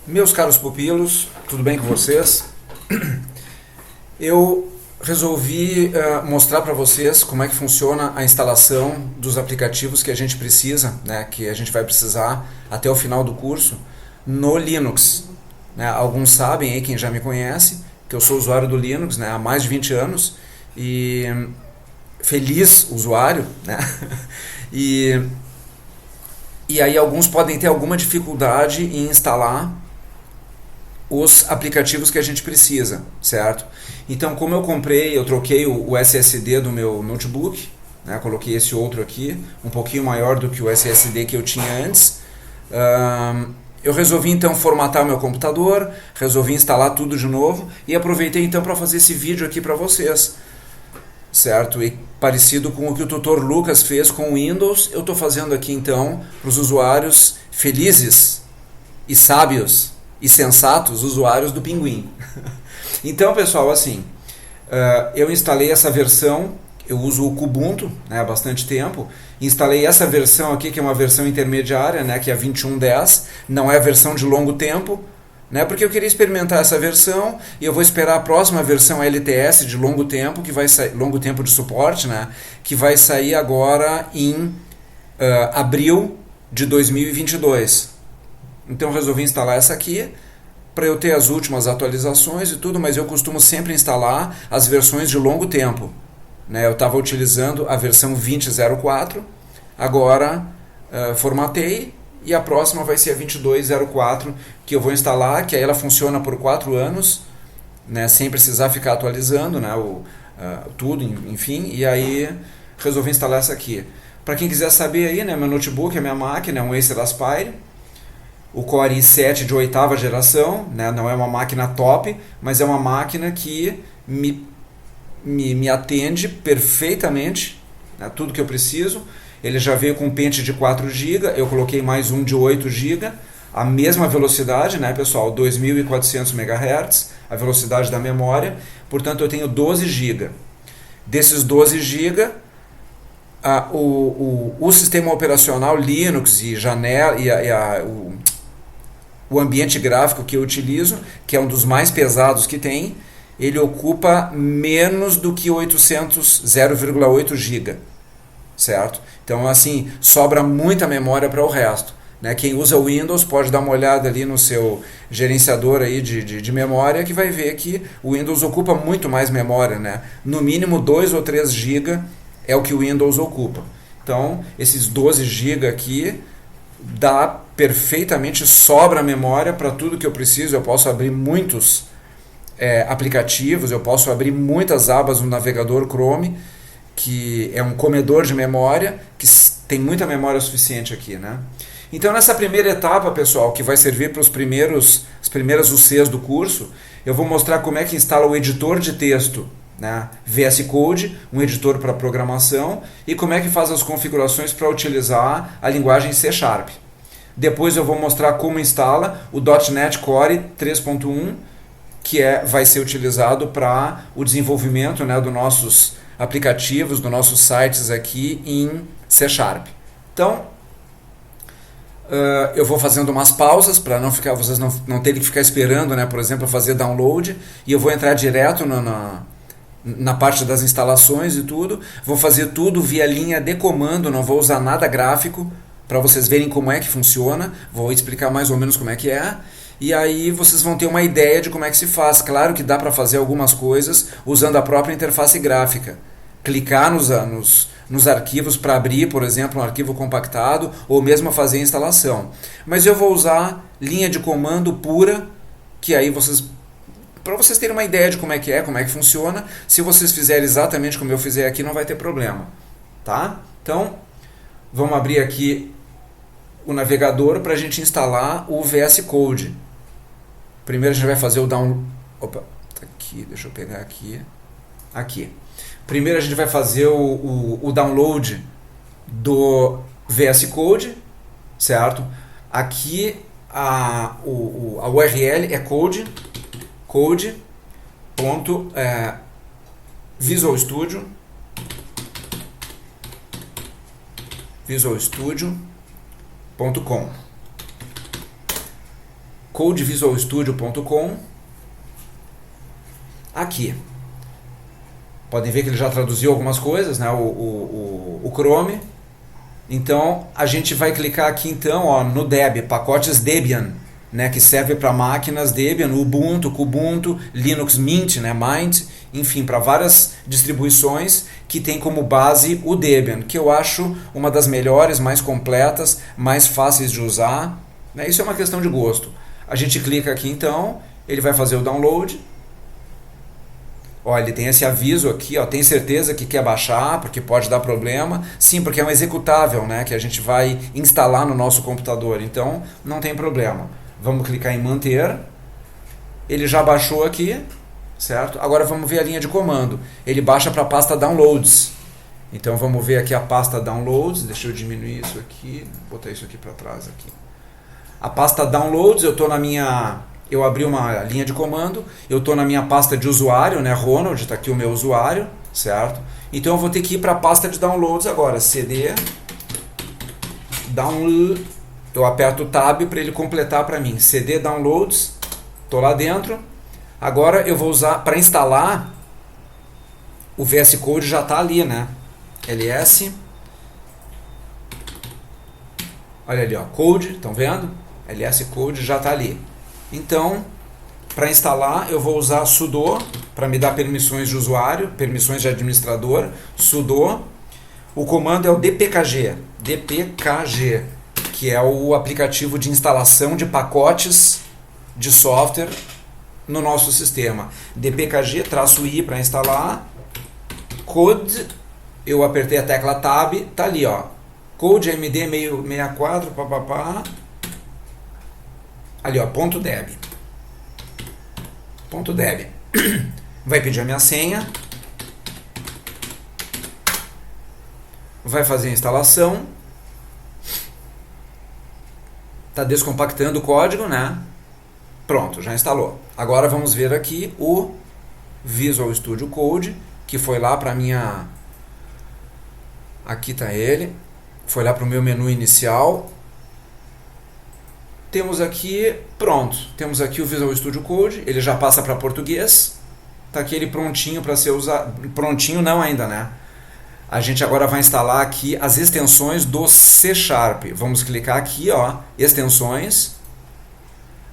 Meus caros pupilos, tudo bem com vocês? Eu resolvi mostrar para vocês como é que funciona a instalação dos aplicativos que a gente precisa, né, que a gente vai precisar até o final do curso no Linux. Né? Alguns sabem, aí, quem já me conhece, que eu sou usuário do Linux, né, há mais de 20 anos e feliz usuário, né? E aí alguns podem ter alguma dificuldade em instalar os aplicativos que a gente precisa, certo? Então, como eu troquei o SSD do meu notebook, né, coloquei esse outro aqui, um pouquinho maior do que o SSD que eu tinha antes. Eu resolvi então formatar o meu computador, resolvi instalar tudo de novo e aproveitei então para fazer esse vídeo aqui para vocês, certo? E parecido com o que o tutor Lucas fez com o Windows, eu estou fazendo aqui então para os usuários felizes e sábios e sensatos usuários do Pinguim. Então, pessoal, assim, eu instalei essa versão, eu uso o Kubuntu, né, há bastante tempo, instalei essa versão aqui, que é uma versão intermediária, né, que é a 21.10, não é a versão de longo tempo, né, porque eu queria experimentar essa versão e eu vou esperar a próxima versão LTS de longo tempo, que vai sair, longo tempo de suporte, né, que vai sair agora em abril de 2022. Então resolvi instalar essa aqui para eu ter as últimas atualizações e tudo, mas eu costumo sempre instalar as versões de longo tempo. Né? Eu estava utilizando a versão 20.04, agora formatei e a próxima vai ser a 22.04 que eu vou instalar, que aí ela funciona por 4 anos, né? Sem precisar ficar atualizando, né? Tudo, enfim, e aí resolvi instalar essa aqui. Para quem quiser saber aí, né? Meu notebook, a minha máquina é um Acer Aspire, o Core i7 de 8ª geração, né? Não é uma máquina top, mas é uma máquina que me atende perfeitamente, né? Tudo que eu preciso. Ele já veio com um pente de 4 GB, eu coloquei mais um de 8 GB, a mesma velocidade, né, pessoal? 2.400 MHz, a velocidade da memória, portanto eu tenho 12 GB. Desses 12 GB, o sistema operacional Linux e janela o ambiente gráfico que eu utilizo, que é um dos mais pesados que tem, ele ocupa menos do que 0,8 GB, certo? Então, assim, sobra muita memória para o resto. Né? Quem usa o Windows pode dar uma olhada ali no seu gerenciador aí de memória, que vai ver que o Windows ocupa muito mais memória, né? No mínimo 2 ou 3 GB é o que o Windows ocupa. Então, esses 12 GB aqui dá perfeitamente, sobra memória para tudo que eu preciso. Eu posso abrir muitos aplicativos, eu posso abrir muitas abas no navegador Chrome, que é um comedor de memória, que tem muita memória suficiente aqui, né? Então, nessa primeira etapa, pessoal, que vai servir para as primeiras UCs do curso, eu vou mostrar como é que instala o editor de texto, né? VS Code, um editor para programação, e como é que faz as configurações para utilizar a linguagem C#. Depois eu vou mostrar como instala o .NET Core 3.1, que vai ser utilizado para o desenvolvimento, né, dos nossos aplicativos, dos nossos sites aqui em C#. Então, eu vou fazendo umas pausas para vocês não terem que ficar esperando, né, por exemplo, fazer download, e eu vou entrar direto na parte das instalações e tudo. Vou fazer tudo via linha de comando, não vou usar nada gráfico, para vocês verem como é que funciona. Vou explicar mais ou menos como é que é. E aí vocês vão ter uma ideia de como é que se faz. Claro que dá para fazer algumas coisas usando a própria interface gráfica. Clicar nos arquivos para abrir, por exemplo, um arquivo compactado, ou mesmo fazer a instalação. Mas eu vou usar linha de comando pura, que aí para vocês terem uma ideia de como é que funciona. Se vocês fizerem exatamente como eu fizer aqui, não vai ter problema. Tá? Então, vamos abrir aqui o navegador para a gente instalar o VS Code. Primeiro a gente vai fazer o download. Opa, tá aqui, deixa eu pegar aqui. Aqui. Primeiro a gente vai fazer o download do VS Code, certo? Aqui a URL é code.visual Studio.com. codevisualstudio.com. Aqui. Podem ver que ele já traduziu algumas coisas, né? O Chrome. Então, a gente vai clicar aqui então, ó, no Deb, pacotes Debian, né, que serve para máquinas Debian, Ubuntu, Kubuntu, Linux Mint, né, Mint, enfim, para várias distribuições que tem como base o Debian, que eu acho uma das melhores, mais completas, mais fáceis de usar, né? Isso é uma questão de gosto. A gente clica aqui então, ele vai fazer o download. Ó, ele tem esse aviso aqui, ó, tem certeza que quer baixar, porque pode dar problema? Sim, porque é um executável, né, que a gente vai instalar no nosso computador, então não tem problema. Vamos clicar em manter. Ele já baixou aqui, certo? Agora vamos ver a linha de comando. Ele baixa para a pasta downloads. Então vamos ver aqui a pasta downloads. Deixa eu diminuir isso aqui, vou botar isso aqui para trás aqui. A pasta downloads, eu abri uma linha de comando, eu estou na minha pasta de usuário, né, Ronald, está aqui o meu usuário, certo? Então eu vou ter que ir para a pasta de downloads agora, cd download, eu aperto o tab para ele completar para mim, cd downloads, estou lá dentro. Agora eu vou usar, para instalar, o VS Code já está ali, né, ls, olha ali, ó, code, estão vendo? ls code já está ali. Então, para instalar, eu vou usar sudo para me dar permissões de usuário, permissões de administrador, sudo. O comando é o dpkg, que é o aplicativo de instalação de pacotes de software no nosso sistema. dpkg-i para instalar, code, eu apertei a tecla tab, tá ali, ó, code md64, papapá. Ali, ó, .deb. Vai pedir a minha senha. Vai fazer a instalação. Está descompactando o código, né? Pronto, já instalou. Agora vamos ver aqui o Visual Studio Code, que foi lá para minha... Aqui está ele. Foi lá para o meu menu inicial. Temos aqui, pronto, temos aqui o Visual Studio Code, ele já passa para português, está aqui ele prontinho para ser usado, prontinho não ainda, né? A gente agora vai instalar aqui as extensões do C Sharp, vamos clicar aqui, ó, extensões,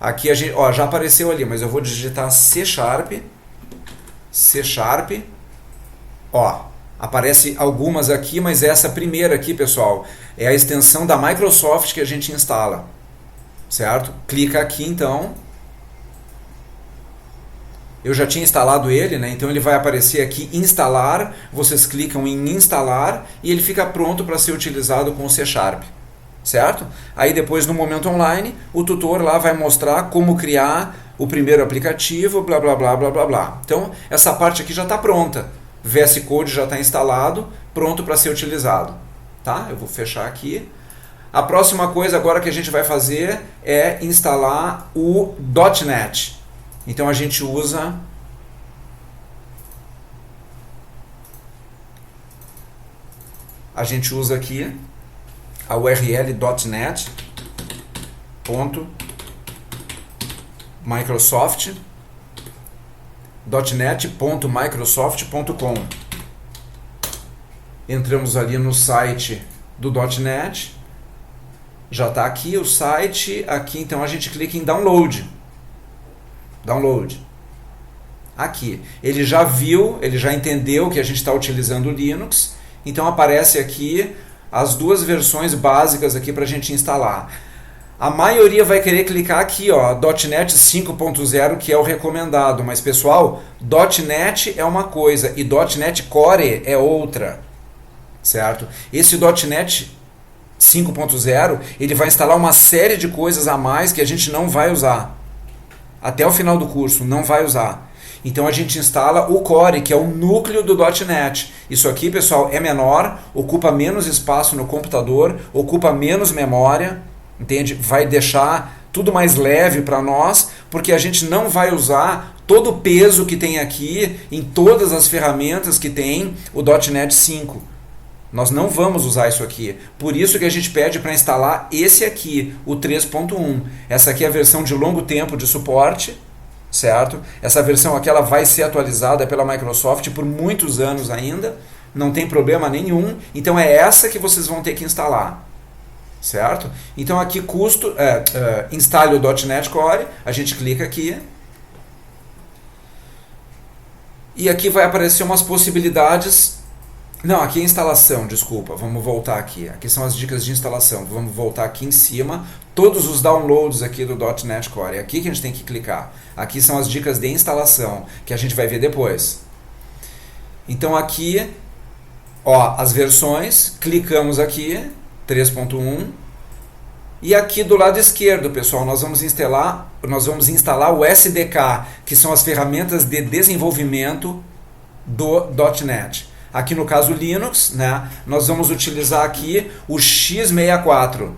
aqui a gente, ó, já apareceu ali, mas eu vou digitar C Sharp, ó, aparece algumas aqui, mas essa primeira aqui, pessoal, é a extensão da Microsoft que a gente instala. Certo? Clica aqui então. Eu já tinha instalado ele, né? Então ele vai aparecer aqui instalar. Vocês clicam em instalar e ele fica pronto para ser utilizado com o C Sharp. Certo? Aí depois no Momento Online, o tutor lá vai mostrar como criar o primeiro aplicativo, blá blá blá blá blá blá. Então essa parte aqui já está pronta. VS Code já está instalado, pronto para ser utilizado. Tá? Eu vou fechar aqui. A próxima coisa agora que a gente vai fazer é instalar o .NET. Então a gente usa aqui a URL .net.microsoft.com. Entramos ali no site do .NET. Já está aqui o site, aqui então a gente clica em download. Aqui, ele já viu, ele já entendeu que a gente está utilizando o Linux, então aparece aqui as duas versões básicas aqui para a gente instalar. A maioria vai querer clicar aqui, ó, .NET 5.0, que é o recomendado, mas pessoal, .NET é uma coisa e .NET Core é outra, certo? Esse .NET 5.0, ele vai instalar uma série de coisas a mais que a gente não vai usar. Até o final do curso, não vai usar. Então a gente instala o Core, que é o núcleo do .NET. Isso aqui, pessoal, é menor, ocupa menos espaço no computador, ocupa menos memória, entende? Vai deixar tudo mais leve para nós, porque a gente não vai usar todo o peso que tem aqui em todas as ferramentas que tem o .NET 5. Nós não vamos usar isso aqui. Por isso que a gente pede para instalar esse aqui, o 3.1. Essa aqui é a versão de longo tempo de suporte, certo? Essa versão aqui ela vai ser atualizada pela Microsoft por muitos anos ainda. Não tem problema nenhum. Então é essa que vocês vão ter que instalar. Certo? Então aqui custo, instale o .NET Core, a gente clica aqui. E aqui vai aparecer umas possibilidades. Não, aqui é instalação, desculpa, vamos voltar aqui. Aqui são as dicas de instalação. Vamos voltar aqui em cima. Todos os downloads aqui do .NET Core. É aqui que a gente tem que clicar. Aqui são as dicas de instalação, que a gente vai ver depois. Então aqui, ó, as versões, clicamos aqui, 3.1. E aqui do lado esquerdo, pessoal, nós vamos instalar o SDK, que são as ferramentas de desenvolvimento do .NET. Aqui no caso Linux, né, nós vamos utilizar aqui o x64.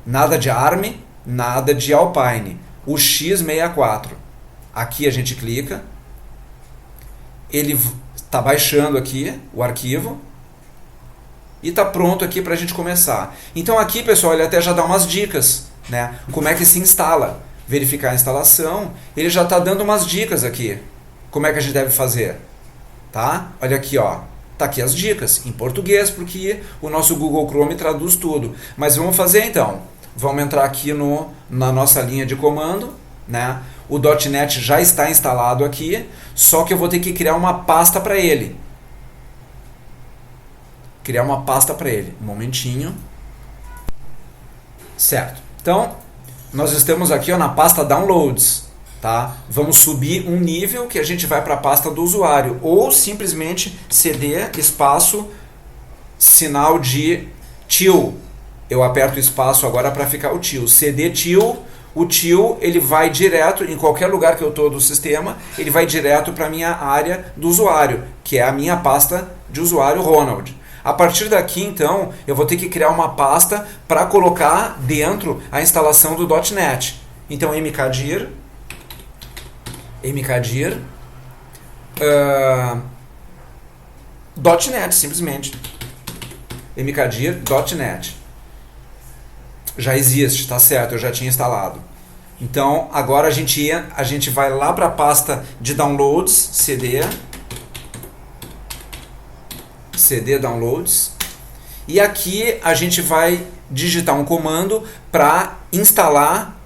Nada de ARM, nada de Alpine. O x64. Aqui a gente clica. Ele está baixando aqui o arquivo. E está pronto aqui para a gente começar. Então aqui, pessoal, ele até já dá umas dicas, né? Como é que se instala. Verificar a instalação. Ele já está dando umas dicas aqui. Como é que a gente deve fazer. Tá? Olha aqui, ó. Tá aqui as dicas, em português, porque o nosso Google Chrome traduz tudo. Mas vamos fazer então. Vamos entrar aqui na nossa linha de comando, né? O .NET já está instalado aqui, só que eu vou ter que criar uma pasta para ele. Criar uma pasta para ele. Um momentinho. Certo. Então, nós estamos aqui, ó, na pasta Downloads. Tá? Vamos subir um nível que a gente vai para a pasta do usuário. Ou simplesmente cd espaço sinal de til. Eu aperto o espaço agora para ficar o til. cd til. O til ele vai direto, em qualquer lugar que eu estou do sistema, ele vai direto para a minha área do usuário, que é a minha pasta de usuário Ronald. A partir daqui, então, eu vou ter que criar uma pasta para colocar dentro a instalação do .NET. Então, mkdir .NET, simplesmente. mkdir .NET. Já existe, tá certo, eu já tinha instalado. Então, agora a gente vai lá para a pasta de downloads, cd downloads, e aqui a gente vai digitar um comando para instalar,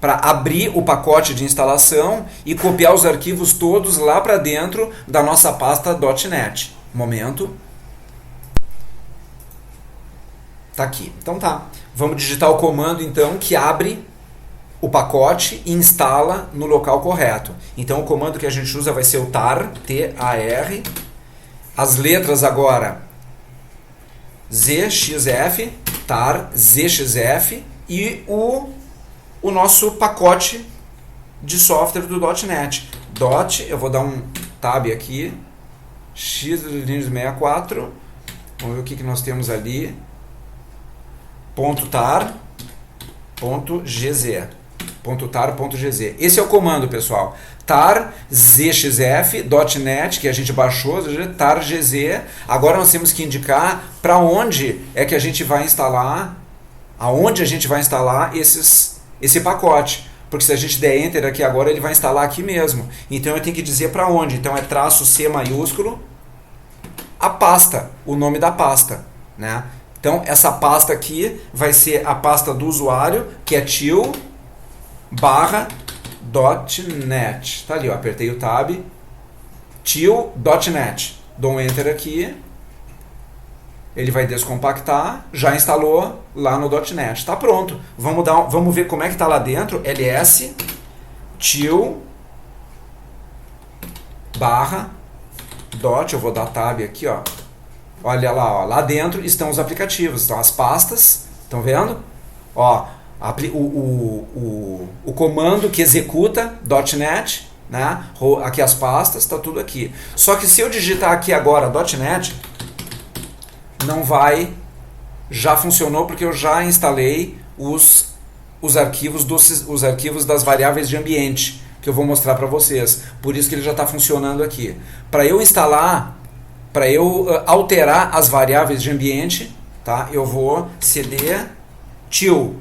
para abrir o pacote de instalação e copiar os arquivos todos lá para dentro da nossa pasta .NET. Momento. Tá aqui. Então tá. Vamos digitar o comando então que abre o pacote e instala no local correto. Então o comando que a gente usa vai ser o tar, T-A-R. As letras agora ZXF, tar, ZXF e o nosso pacote de software do .NET. Eu vou dar um tab aqui, x64, vamos ver o que nós temos ali, .tar.gz. Esse é o comando, pessoal. tar zxf .NET, que a gente baixou, tar gz. Agora nós temos que indicar para onde é que a gente vai instalar, aonde a gente vai instalar esse pacote. Porque se a gente der Enter aqui agora, ele vai instalar aqui mesmo. Então eu tenho que dizer para onde. Então é -C maiúsculo, a pasta, o nome da pasta, né? Então essa pasta aqui vai ser a pasta do usuário, que é til .NET. Tá ali, ó, apertei o tab. til.net. Dou um Enter aqui. Ele vai descompactar. Já instalou lá no .NET. Está pronto. Vamos ver como é que está lá dentro. ls til /dot. Eu vou dar tab aqui, ó. Olha lá, ó. Lá dentro estão os aplicativos. Estão as pastas. Estão vendo? Ó, o comando que executa .NET, né? Aqui as pastas, está tudo aqui. Só que se eu digitar aqui agora .NET, não vai, já funcionou porque eu já instalei os arquivos das variáveis de ambiente, que eu vou mostrar para vocês. Por isso que ele já está funcionando aqui. Para eu instalar para eu alterar as variáveis de ambiente, tá? Eu vou cd till.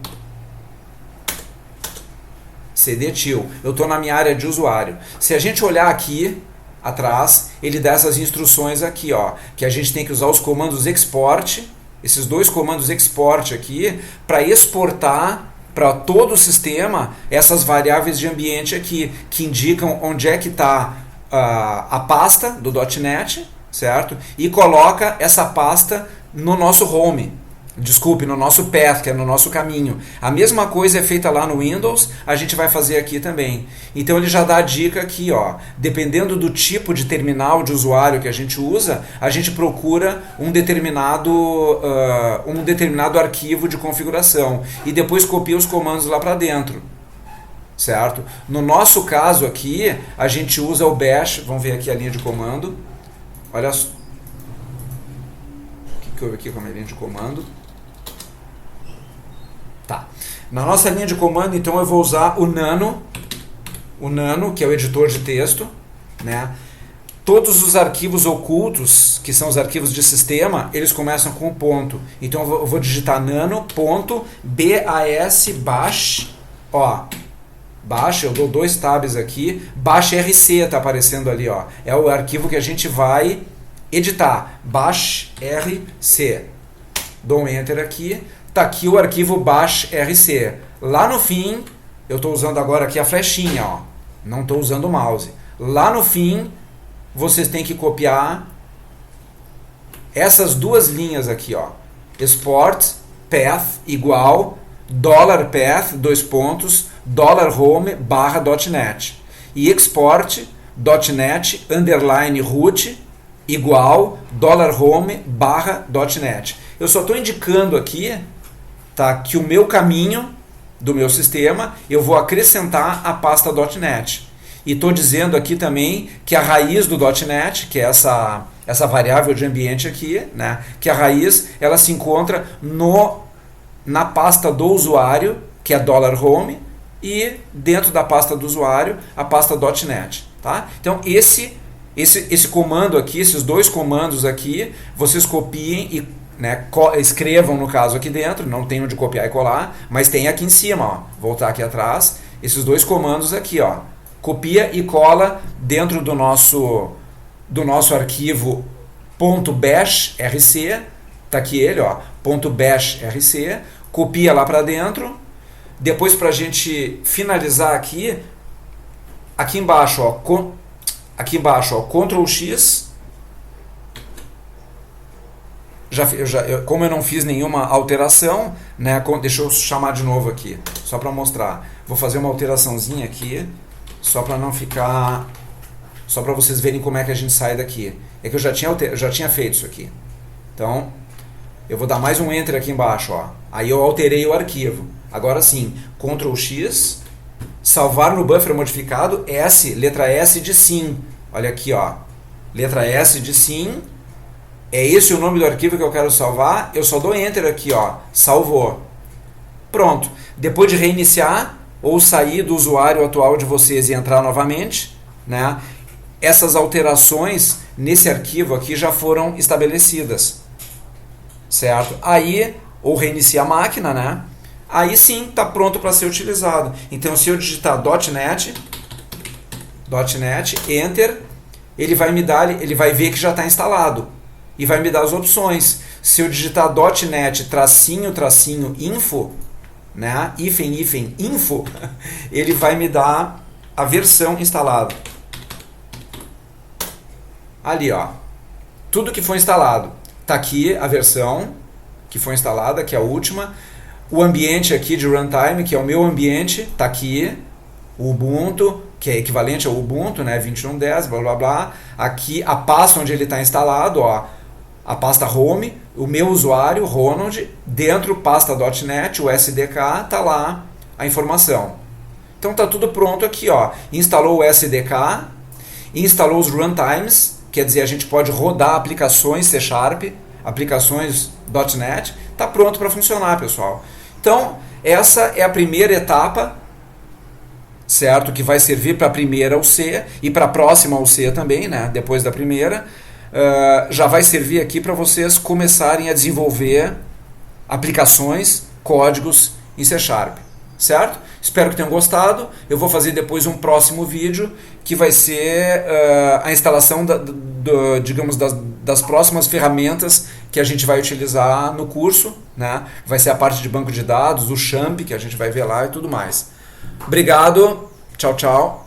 cd till. Eu estou na minha área de usuário. Se a gente olhar aqui atrás, ele dá essas instruções aqui, ó, que a gente tem que usar os comandos export, esses dois comandos export aqui, para exportar para todo o sistema essas variáveis de ambiente aqui, que indicam onde é que está a pasta do .NET, certo? E coloca essa pasta no nosso home, no nosso path, que é no nosso caminho. A mesma coisa é feita lá no Windows, a gente vai fazer aqui também. Então ele já dá a dica aqui, ó, dependendo do tipo de terminal de usuário que a gente usa, a gente procura um determinado arquivo de configuração e depois copia os comandos lá para dentro. Certo? No nosso caso aqui, a gente usa o bash, vamos ver aqui a linha de comando. Olha só. O que houve aqui com a minha linha de comando? Tá. Na nossa linha de comando, então, eu vou usar o Nano, que é o editor de texto, né? Todos os arquivos ocultos, que são os arquivos de sistema, eles começam com ponto. Então eu vou digitar nano.bas bash, ó, bash, eu dou 2 tabs aqui, bash rc está aparecendo ali, ó. É o arquivo que a gente vai editar, bash rc. Dou um enter aqui, tá aqui o arquivo bash rc. Lá no fim, eu estou usando agora aqui a flechinha, ó. Não estou usando o mouse. Lá no fim, vocês têm que copiar essas duas linhas aqui, ó. Export path igual $path, $home /.net. E export .net underline root igual $home /.net. Eu só estou indicando aqui, tá, que o meu caminho do meu sistema, eu vou acrescentar a pasta .net. E estou dizendo aqui também que a raiz do .net, que é essa variável de ambiente aqui, né, que a raiz ela se encontra na pasta do usuário, que é $home, e dentro da pasta do usuário, a pasta .net. Tá? Então esse comando aqui, esses dois comandos aqui, vocês copiem e, né, escrevam no caso aqui dentro, não tem onde copiar e colar, mas tem aqui em cima, ó, voltar aqui atrás, esses dois comandos aqui, ó, copia e cola dentro do nosso arquivo .bash rc, tá aqui ele, ó, .bash rc, copia lá para dentro, depois para a gente finalizar aqui embaixo, ó, Ctrl X, como eu não fiz nenhuma alteração, né, deixa eu chamar de novo aqui, só para mostrar. Vou fazer uma alteraçãozinha aqui, só para não ficar, só para vocês verem como é que a gente sai daqui. É que eu já tinha feito isso aqui. Então, eu vou dar mais um Enter aqui embaixo, ó. Aí eu alterei o arquivo. Agora sim, Ctrl X, salvar no buffer modificado, letra S de sim. Olha aqui, ó. Letra S de sim. É esse o nome do arquivo que eu quero salvar. Eu só dou Enter aqui, ó. Salvou. Pronto. Depois de reiniciar ou sair do usuário atual de vocês e entrar novamente, né, essas alterações nesse arquivo aqui já foram estabelecidas. Certo? Aí, ou reinicia a máquina, né? Aí sim está pronto para ser utilizado. Então, se eu digitar .net, Enter, ele vai ver que já está instalado e vai me dar as opções. Se eu digitar .net --info, né, info, ele vai me dar a versão instalada. Ali, ó, tudo que foi instalado. Está aqui a versão que foi instalada, que é a última. O ambiente aqui de runtime, que é o meu ambiente, está aqui. O Ubuntu, que é equivalente ao Ubuntu, né, 21.10, blá blá blá. Aqui a pasta onde ele está instalado, ó, a pasta home, o meu usuário, Ronald, dentro pasta .net, o SDK, está lá a informação. Então está tudo pronto aqui, ó. Instalou o SDK, instalou os runtimes, quer dizer, a gente pode rodar aplicações C#, aplicações .NET, está pronto para funcionar, pessoal. Então, essa é a primeira etapa, certo? Que vai servir para a primeira UC e para a próxima UC também, né? Depois da primeira. já vai servir aqui para vocês começarem a desenvolver aplicações, códigos em C#, certo? Espero que tenham gostado. Eu vou fazer depois um próximo vídeo que vai ser a instalação digamos, das próximas ferramentas que a gente vai utilizar no curso, né? Vai ser a parte de banco de dados, o Champ, que a gente vai ver lá e tudo mais. Obrigado, tchau, tchau.